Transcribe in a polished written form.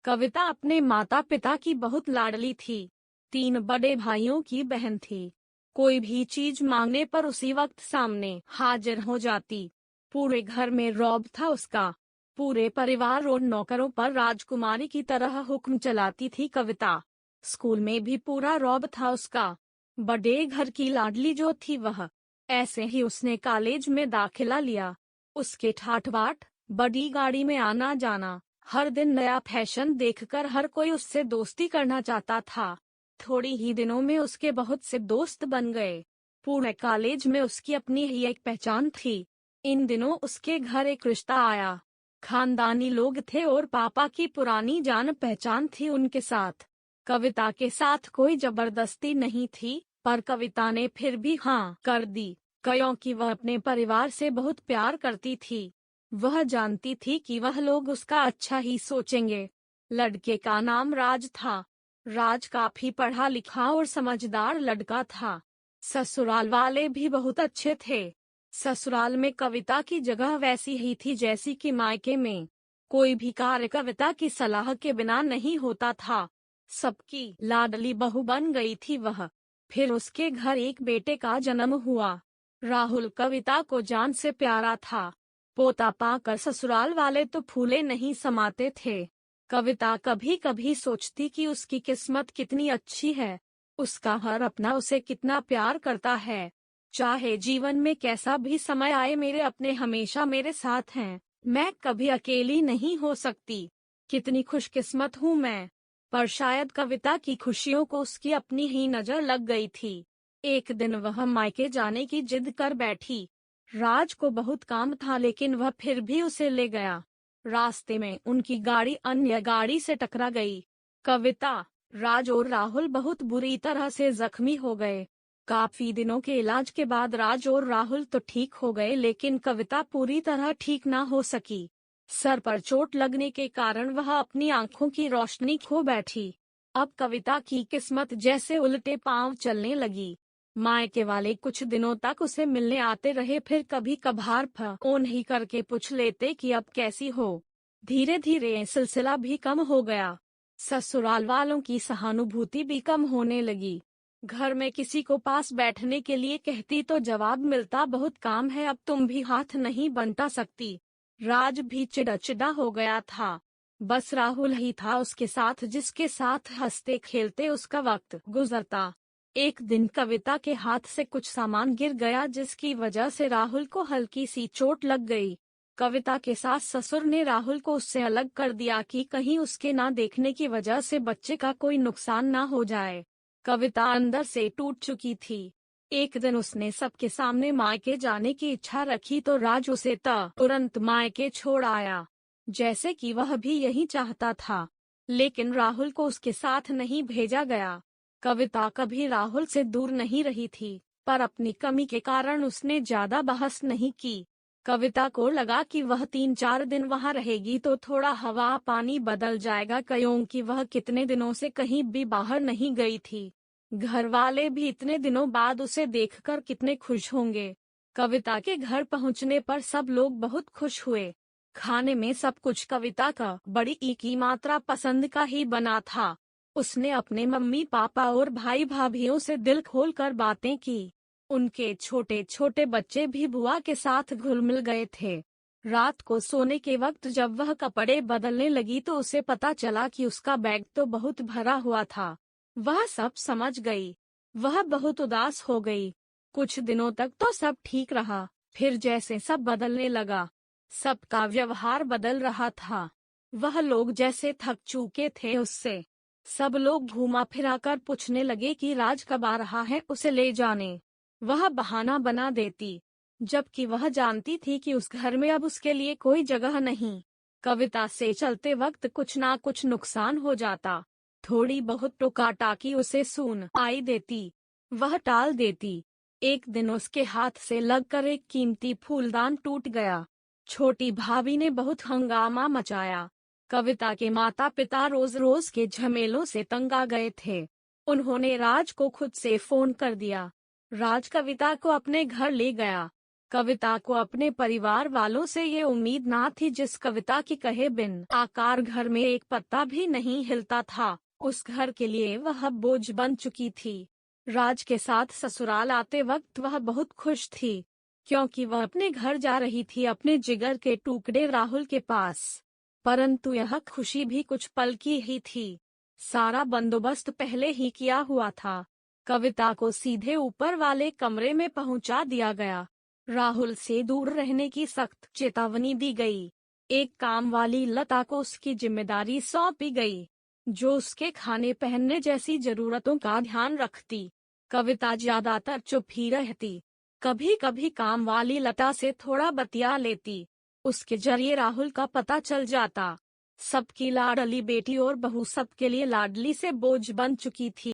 कविता अपने माता पिता की बहुत लाडली थी। 3 बड़े भाइयों की बहन थी। कोई भी चीज मांगने पर उसी वक्त सामने हाजिर हो जाती। पूरे घर में रौब था उसका। पूरे परिवार और नौकरों पर राजकुमारी की तरह हुक्म चलाती थी कविता। स्कूल में भी पूरा रौब था उसका। बड़े घर की लाडली जो थी वह। ऐसे ही उसने कॉलेज में दाखिला लिया। उसके ठाठ बाट, बड़ी गाड़ी में आना जाना, हर दिन नया फैशन देखकर हर कोई उससे दोस्ती करना चाहता था। थोड़ी ही दिनों में उसके बहुत से दोस्त बन गए। पूरे कॉलेज में उसकी अपनी ही एक पहचान थी। इन दिनों उसके घर एक रिश्ता आया। खानदानी लोग थे और पापा की पुरानी जान पहचान थी उनके साथ। कविता के साथ कोई जबरदस्ती नहीं थी, पर कविता ने फिर भी हाँ कर दी, क्योंकि वह अपने परिवार से बहुत प्यार करती थी। वह जानती थी कि वह लोग उसका अच्छा ही सोचेंगे। लड़के का नाम राज था। राज काफी पढ़ा लिखा और समझदार लड़का था। ससुराल वाले भी बहुत अच्छे थे। ससुराल में कविता की जगह वैसी ही थी जैसी कि मायके में। कोई भी कार्य कविता की सलाह के बिना नहीं होता था। सबकी लाडली बहू बन गई थी वह। फिर उसके घर एक बेटे का जन्म हुआ। राहुल कविता को जान से प्यारा था। पोता पाकर ससुराल वाले तो फूले नहीं समाते थे। कविता कभी कभी सोचती कि उसकी किस्मत कितनी अच्छी है। उसका हर अपना उसे कितना प्यार करता है। चाहे जीवन में कैसा भी समय आए, मेरे अपने हमेशा मेरे साथ हैं। मैं कभी अकेली नहीं हो सकती। कितनी खुशकिस्मत हूँ मैं। पर शायद कविता की खुशियों को उसकी अपनी ही नजर लग गई थी। एक दिन वह मायके जाने की जिद कर बैठी। राज को बहुत काम था लेकिन वह फिर भी उसे ले गया। रास्ते में उनकी गाड़ी अन्य गाड़ी से टकरा गई। कविता, राज और राहुल बहुत बुरी तरह से जख्मी हो गए। काफी दिनों के इलाज के बाद राज और राहुल तो ठीक हो गए, लेकिन कविता पूरी तरह ठीक ना हो सकी। सर पर चोट लगने के कारण वह अपनी आंखों की रोशनी खो बैठी। अब कविता की किस्मत जैसे उल्टे पांव चलने लगी। मायके वाले कुछ दिनों तक उसे मिलने आते रहे, फिर कभी कभार फोन ही करके पूछ लेते कि अब कैसी हो। धीरे धीरे ये सिलसिला भी कम हो गया। ससुराल वालों की सहानुभूति भी कम होने लगी। घर में किसी को पास बैठने के लिए कहती तो जवाब मिलता, बहुत काम है, अब तुम भी हाथ नहीं बंटा सकती। राज भी चिड़ा हो गया था। बस राहुल ही था उसके साथ, जिसके साथ हंसते खेलते उसका वक्त गुजरता। एक दिन कविता के हाथ से कुछ सामान गिर गया, जिसकी वजह से राहुल को हल्की सी चोट लग गई। कविता के सास ससुर ने राहुल को उससे अलग कर दिया कि कहीं उसके ना देखने की वजह से बच्चे का कोई नुकसान ना हो जाए। कविता अंदर से टूट चुकी थी। एक दिन उसने सबके सामने मायके जाने की इच्छा रखी तो राज उसे तुरंत मायके छोड़ आया, जैसे कि वह भी यही चाहता था। लेकिन राहुल को उसके साथ नहीं भेजा गया। कविता कभी राहुल से दूर नहीं रही थी, पर अपनी कमी के कारण उसने ज्यादा बहस नहीं की। कविता को लगा कि वह 3-4 दिन वहां रहेगी तो थोड़ा हवा पानी बदल जाएगा, क्योंकि वह कितने दिनों से कहीं भी बाहर नहीं गई थी। घर वाले भी इतने दिनों बाद उसे देखकर कितने खुश होंगे। कविता के घर पहुंचने पर सब लोग बहुत खुश हुए। खाने में सब कुछ कविता का बड़ी की मात्रा पसंद का ही बना था। उसने अपने मम्मी पापा और भाई भाभीओं से दिल खोलकर बातें की। उनके छोटे छोटे बच्चे भी बुआ के साथ घुल मिल गए थे। रात को सोने के वक्त जब वह कपड़े बदलने लगी तो उसे पता चला कि उसका बैग तो बहुत भरा हुआ था। वह सब समझ गई। वह बहुत उदास हो गई। कुछ दिनों तक तो सब ठीक रहा, फिर जैसे सब बदलने लगा, सबका व्यवहार बदल रहा था। वह लोग जैसे थक चुके थे उससे। सब लोग घुमा फिरा कर पूछने लगे कि राज कब आ रहा है उसे ले जाने। वह बहाना बना देती, जबकि वह जानती थी कि उस घर में अब उसके लिए कोई जगह नहीं। कविता से चलते वक्त कुछ ना कुछ नुकसान हो जाता। थोड़ी बहुत टोका टाकी उसे सुन आई देती, वह टाल देती। एक दिन उसके हाथ से लगकर एक कीमती फूलदान टूट गया। छोटी भाभी ने बहुत हंगामा मचाया। कविता के माता पिता रोज रोज के झमेलों से तंग आ गए थे। उन्होंने राज को खुद से फोन कर दिया। राज कविता को अपने घर ले गया। कविता को अपने परिवार वालों से ये उम्मीद ना थी, जिस कविता की कहे बिन आकार घर में एक पत्ता भी नहीं हिलता था, उस घर के लिए वह बोझ बन चुकी थी। राज के साथ ससुराल आते वक्त वह बहुत खुश थी, क्योंकि वह अपने घर जा रही थी, अपने जिगर के टुकड़े राहुल के पास। परंतु यह खुशी भी कुछ पल की ही थी। सारा बंदोबस्त पहले ही किया हुआ था। कविता को सीधे ऊपर वाले कमरे में पहुंचा दिया गया। राहुल से दूर रहने की सख्त चेतावनी दी गई। एक काम वाली लता को उसकी जिम्मेदारी सौंपी गई, जो उसके खाने पहनने जैसी जरूरतों का ध्यान रखती। कविता ज्यादातर चुप ही रहती। कभी कभी काम वाली लता से थोड़ा बतिया लेती। उसके जरिए राहुल का पता चल जाता। सबकी लाडली बेटी और बहू सबके लिए लाडली से बोझ बन चुकी थी।